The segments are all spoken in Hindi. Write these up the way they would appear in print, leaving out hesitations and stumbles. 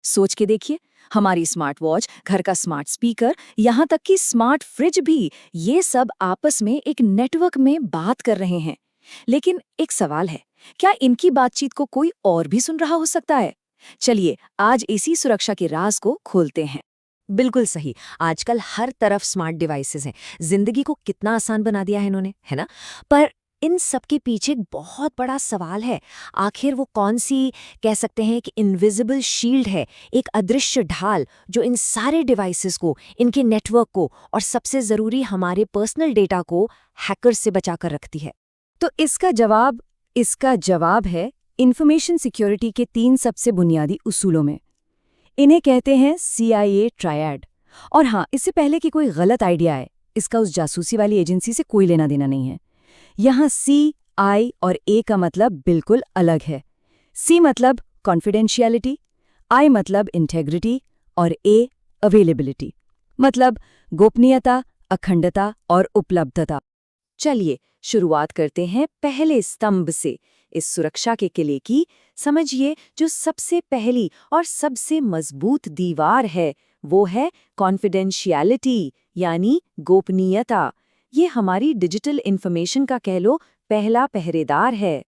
सोच के देखिए, हमारी स्मार्ट वॉच, घर का स्मार्ट स्पीकर, यहाँ तक कि स्मार्ट फ्रिज भी, ये सब आपस में एक नेटवर्क में बात कर रहे हैं। लेकिन एक सवाल है, क्या इनकी बातचीत को कोई और भी सुन रहा हो सकता है? चलिए, आज इसी सुरक्षा के राज को खोलते हैं। बिल्कुल सही। आजकल हर तरफ स्मार्ट डिवाइसेस हैं। जिंदगी को कितना आसान बना दिया है इन्होंने, है ना? पर इन सब के पीछे एक बहुत बड़ा सवाल है। आखिर वो कौन सी, कह सकते हैं कि इनविजिबल शील्ड है, एक अदृश्य ढाल जो इन सारे डिवाइसेस को, इनके नेटवर्क को और सबसे जरूरी हमारे पर्सनल डेटा को हैकर्स से बचाकर रखती है। तो इसका जवाब है इंफॉर्मेशन सिक्योरिटी के 3 सबसे बुनियादी उसूलों में। इन्हें कहते हैं CIA ट्रायड। और हाँ, इससे पहले कि कोई गलत आइडिया आए, इसका उस जासूसी वाली एजेंसी से कोई लेना देना नहीं है। यहाँ C, I और A का मतलब बिल्कुल अलग है। C मतलब कॉन्फिडेंशियलिटी, I मतलब इंटेग्रिटी और A अवेलेबिलिटी, मतलब गोपनीयता, अखंडता और उपलब्धता। चलिए शुरुआत करते हैं पहले स्तंभ से, इस सुरक्षा के किले की। समझिए, जो सबसे पहली और सबसे मजबूत दीवार है वो है कॉन्फिडेंशियलिटी, यानी गोपनीयता। ये हमारी डिजिटल इंफॉर्मेशन का, कह लो, पहला पहरेदार है।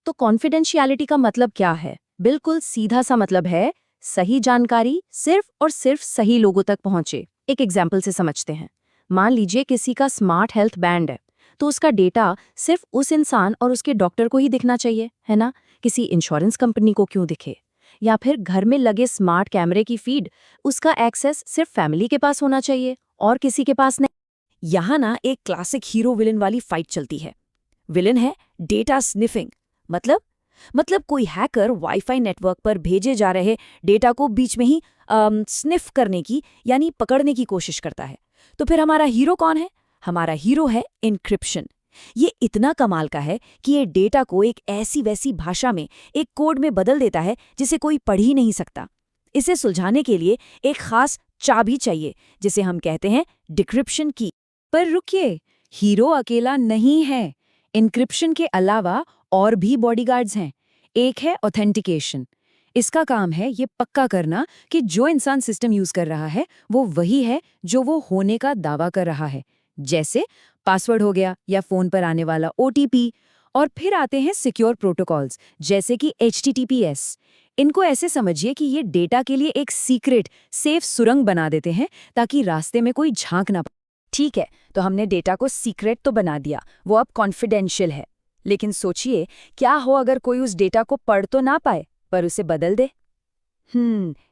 तो कॉन्फिडेंशियलिटी का मतलब क्या है? बिल्कुल सीधा सा मतलब है सही जानकारी सिर्फ और सिर्फ सही लोगों तक पहुंचे। एक एग्जाम्पल से समझते हैं। मान लीजिए किसी का स्मार्ट हेल्थ बैंड है, तो उसका डेटा सिर्फ उस इंसान और उसके डॉक्टर को ही दिखना चाहिए, है ना? किसी इंश्योरेंस कंपनी को क्यों दिखे? या फिर घर में लगे स्मार्ट कैमरे की फीड, उसका एक्सेस सिर्फ फैमिली के पास होना चाहिए और किसी के पास नहीं। यहाँ ना एक क्लासिक हीरो विलन वाली फाइट चलती है। विलन है डेटा स्निफिंग। मतलब कोई हैकर वाईफाई नेटवर्क पर भेजे जा रहे डेटा को बीच में ही स्निफ करने की, यानी पकड़ने की कोशिश करता है। तो फिर हमारा हीरो कौन है? हमारा हीरो है एन्क्रिप्शन। ये इतना कमाल का है कि ये डेटा को एक ऐसी वैसी भाषा में, एक कोड में बदल देता है जिसे कोई पढ़ ही नहीं सकता। इसे सुलझाने के लिए एक खास चाबी चाहिए, जिसे हम कहते हैं डिक्रिप्शन की। पर रुकिए, हीरो अकेला नहीं है। एन्क्रिप्शन के अलावा और भी बॉडीगार्ड्स हैं। एक है ऑथेंटिकेशन। इसका काम है ये पक्का करना कि जो इंसान सिस्टम यूज कर रहा है वो वही है जो वो होने का दावा कर रहा है, जैसे पासवर्ड हो गया या फोन पर आने वाला OTP। और फिर आते हैं सिक्योर प्रोटोकॉल्स, जैसे कि HTTPS। इनको ऐसे समझिए कि ये डेटा के लिए एक सीक्रेट, सेफ सुरंग बना देते हैं ताकि रास्ते में कोई झांक ना पाए। ठीक है, तो हमने डेटा को सीक्रेट तो बना दिया, वो अब कॉन्फिडेंशियल है। लेकिन सोचिए, क्या हो अगर कोई उस डेटा को पढ़ तो ना पाए, पर उसे बदल दे?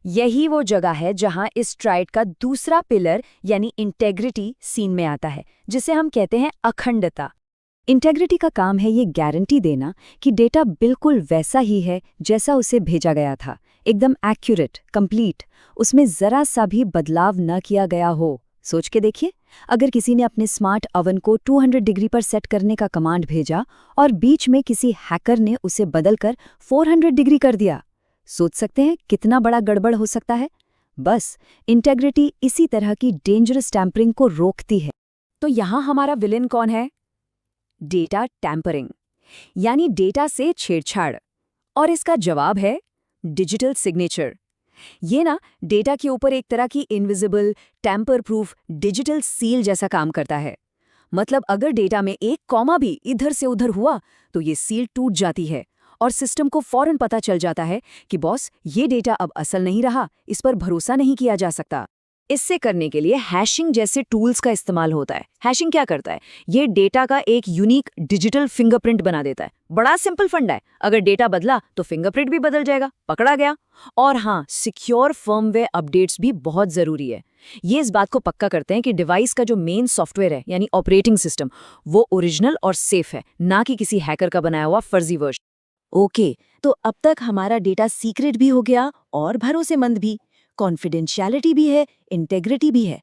यही वो जगह है जहां इस ट्राइड का दूसरा पिलर यानी इंटेग्रिटी सीन में आता है, जिसे हम कहते हैं अखंडता। इंटेग्रिटी का काम है ये गारंटी देना कि डेटा बिल्कुल वैसा ही है जैसा उसे भेजा गया था, एकदम एक्यूरेट, कंप्लीट, उसमें जरा सा भी बदलाव न किया गया हो। सोच के देखिए, अगर किसी ने अपने स्मार्ट ओवन को 200 डिग्री पर सेट करने का कमांड भेजा और बीच में किसी हैकर ने उसे बदलकर 400 डिग्री कर दिया, सोच सकते हैं कितना बड़ा गड़बड़ हो सकता है। बस इंटेग्रिटी इसी तरह की डेंजरस टैंपरिंग को रोकती है। तो यहाँ हमारा विलेन कौन है? डेटा टैंपरिंग, यानी डेटा से छेड़छाड़। और इसका जवाब है डिजिटल सिग्नेचर। ये ना डेटा के ऊपर एक तरह की invisible, tamper proof digital seal जैसा काम करता है। मतलब अगर डेटा में एक कॉमा भी इधर से उधर हुआ तो ये सील टूट जाती है और सिस्टम को फौरन पता चल जाता है कि बॉस, ये डेटा अब असल नहीं रहा, इस पर भरोसा नहीं किया जा सकता। इससे करने के लिए हैशिंग जैसे टूल्स का इस्तेमाल होता है। हैशिंग क्या करता है? ये डेटा का एक यूनिक डिजिटल फिंगरप्रिंट बना देता है। बड़ा सिंपल फंडा है, अगर डेटा बदला तो फिंगरप्रिंट भी बदल जाएगा, पकड़ा गया। और हाँ, सिक्योर फर्मवेयर अपडेट्स भी बहुत जरूरी है। ये इस बात को पक्का करते हैं कि डिवाइस का जो मेन सॉफ्टवेयर है, यानी ऑपरेटिंग सिस्टम, वो ओरिजिनल और सेफ है, ना कि किसी हैकर का बनाया हुआ फर्जी वर्जन। ओके, तो अब तक हमारा डेटा सीक्रेट भी हो गया और भरोसेमंद भी, कॉन्फिडेंशियलिटी भी है, इंटेग्रिटी भी है।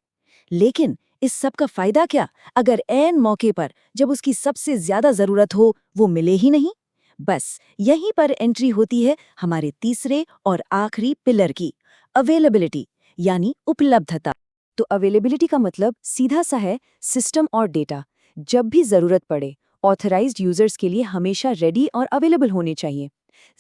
लेकिन इस सब का फायदा क्या अगर ऐन मौके पर, जब उसकी सबसे ज्यादा जरूरत हो, वो मिले ही नहीं? बस यहीं पर एंट्री होती है हमारे तीसरे और आखिरी पिलर की, अवेलेबिलिटी, यानी उपलब्धता। तो अवेलेबिलिटी का मतलब सीधा सा है, सिस्टम और डेटा जब भी जरूरत पड़े ऑथराइज्ड यूजर्स के लिए हमेशा रेडी और अवेलेबल होने चाहिए।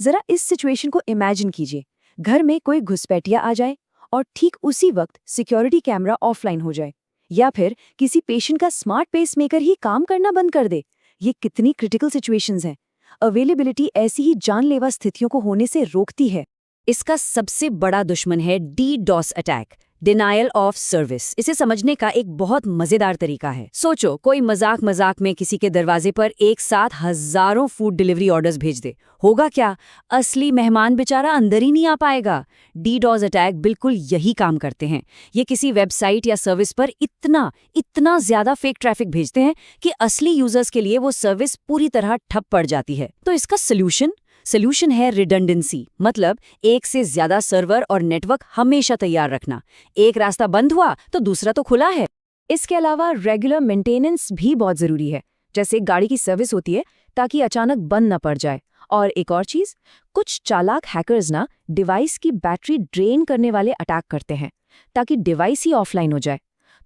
जरा इस सिचुएशन को इमेजिन कीजिए। घर में कोई घुसपैठिया आ जाए और ठीक उसी वक्त सिक्योरिटी कैमरा ऑफलाइन हो जाए, या फिर किसी पेशेंट का स्मार्ट पेसमेकर ही काम करना बंद कर दे। ये कितनी क्रिटिकल सिचुएशंस हैं। अवेलेबिलिटी ऐसी ही जानलेवा स्थितियों को होने से रोकती है। इसका सबसे बड़ा दुश्मन है DDoS attack, denial of service. इसे समझने का एक बहुत मजेदार तरीका है। सोचो, कोई मजाक में किसी के दरवाजे पर एक साथ हजारों फूड डिलीवरी ऑर्डर्स भेज दे। होगा क्या? असली मेहमान बेचारा अंदर ही नहीं आ पाएगा। DDoS अटैक बिल्कुल यही काम करते हैं। ये किसी वेबसाइट या सर्विस पर इतना ज्यादा फेक ट्रैफिक भेजते हैं कि असली यूजर्स के लिए वो सर्विस पूरी तरह ठप पड़ जाती है। तो इसका सोल्यूशन है रिडंडेंसी, मतलब एक से ज्यादा सर्वर और नेटवर्क हमेशा तैयार रखना। एक रास्ता बंद हुआ तो दूसरा तो खुला है। इसके अलावा रेगुलर मेंटेनेंस भी बहुत जरूरी है, जैसे गाड़ी की सर्विस होती है, ताकि अचानक बंद न पड़ जाए। और एक और चीज, कुछ चालाक हैकर्स ना डिवाइस की बैटरी ड्रेन करने वाले अटैक करते हैं, ताकि डिवाइस ही ऑफलाइन हो जाए।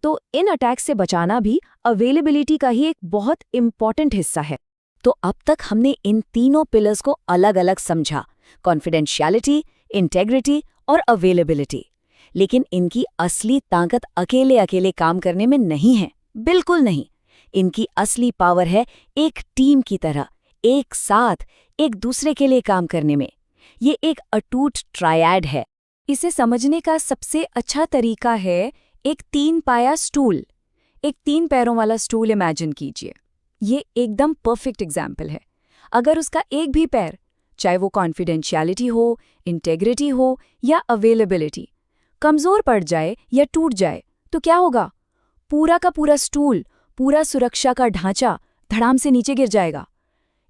तो इन अटैक से बचाना भी अवेलेबिलिटी का ही एक बहुत इंपॉर्टेंट हिस्सा है। तो अब तक हमने इन तीनों पिलर्स को अलग अलग समझा, कॉन्फिडेंशियलिटी, इंटेग्रिटी और अवेलेबिलिटी। लेकिन इनकी असली ताकत अकेले काम करने में नहीं है, बिल्कुल नहीं। इनकी असली पावर है एक टीम की तरह, एक साथ, एक दूसरे के लिए काम करने में। ये एक अटूट ट्रायड है। इसे समझने का सबसे अच्छा तरीका है एक 3 पाया स्टूल। एक 3 पैरों वाला स्टूल इमेजिन कीजिए। ये एकदम परफेक्ट एग्जाम्पल है। अगर उसका एक भी पैर, चाहे वो कॉन्फिडेंशियलिटी हो, इंटेग्रिटी हो या अवेलेबिलिटी, कमजोर पड़ जाए या टूट जाए तो क्या होगा? पूरा का पूरा स्टूल, पूरा सुरक्षा का ढांचा धड़ाम से नीचे गिर जाएगा।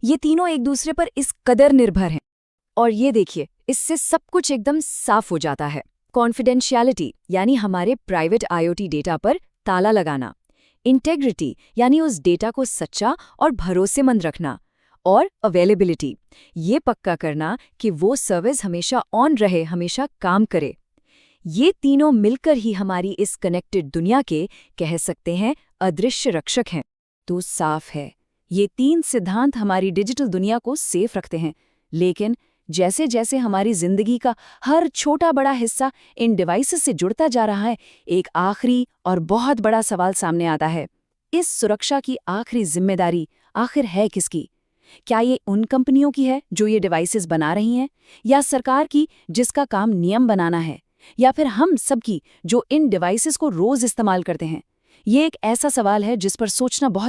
ये तीनों एक दूसरे पर इस कदर निर्भर हैं। और ये देखिए, इससे सब कुछ एकदम साफ हो जाता है। कॉन्फिडेंशियलिटी यानी हमारे प्राइवेट IoT डेटा पर ताला लगाना, इंटेग्रिटी यानी उस डेटा को सच्चा और भरोसेमंद रखना, और अवेलेबिलिटी ये पक्का करना कि वो सर्विस हमेशा ऑन रहे, हमेशा काम करे। ये तीनों मिलकर ही हमारी इस कनेक्टेड दुनिया के, कह सकते हैं, अदृश्य रक्षक हैं। तो साफ है, ये 3 सिद्धांत हमारी डिजिटल दुनिया को सेफ रखते हैं। लेकिन जैसे जैसे हमारी जिंदगी का हर छोटा बड़ा हिस्सा इन डिवाइसेस से जुड़ता जा रहा है, एक आखिरी और बहुत बड़ा सवाल सामने आता है। इस सुरक्षा की आखिरी जिम्मेदारी आखिर है किसकी? क्या ये उन कंपनियों की है जो ये डिवाइसेस बना रही हैं, या सरकार की जिसका काम नियम बनाना है, या फिर हम सबकी जो इन डिवाइसेस को रोज इस्तेमाल करते हैं? ये एक ऐसा सवाल है जिस पर सोचना बहुत